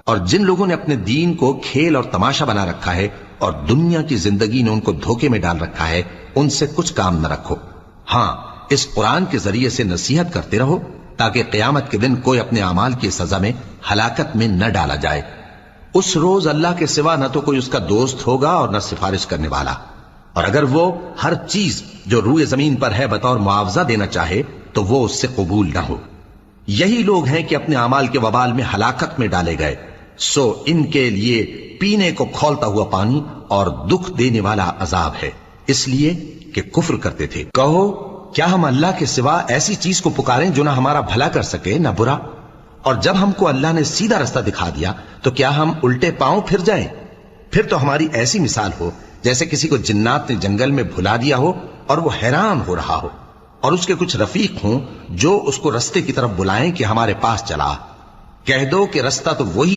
اور جن لوگوں نے اپنے دین کو کھیل اور تماشا بنا رکھا ہے اور دنیا کی زندگی نے ان کو دھوکے میں ڈال رکھا ہے، ان سے کچھ کام نہ رکھو۔ ہاں، اس قرآن کے ذریعے سے نصیحت کرتے رہو تاکہ قیامت کے دن کوئی اپنے اعمال کی سزا میں ہلاکت میں نہ ڈالا جائے۔ اس روز اللہ کے سوا نہ تو کوئی اس کا دوست ہوگا اور نہ سفارش کرنے والا، اور اگر وہ ہر چیز جو روئے زمین پر ہے بطور معاوضہ دینا چاہے تو وہ اس سے قبول نہ ہو۔ یہی لوگ ہیں کہ اپنے اعمال کے وبال میں ہلاکت میں ڈالے گئے، سو ان کے لیے پینے کو کھولتا ہوا پانی اور دکھ دینے والا عذاب ہے، اس لیے کہ کفر کرتے تھے۔ کہو، کیا ہم اللہ کے سوا ایسی چیز کو پکاریں جو نہ ہمارا بھلا کر سکے نہ برا؟ اور جب ہم کو اللہ نے سیدھا رستہ دکھا دیا تو کیا ہم الٹے پاؤں پھر جائیں؟ پھر تو ہماری ایسی مثال ہو جیسے کسی کو جنات نے جنگل میں بھلا دیا ہو اور وہ حیران ہو رہا ہو، اور اس کے کچھ رفیق ہوں جو اس کو رستے کی طرف بلائیں کہ ہمارے پاس چلا۔ کہہ دو کہ رستہ تو وہی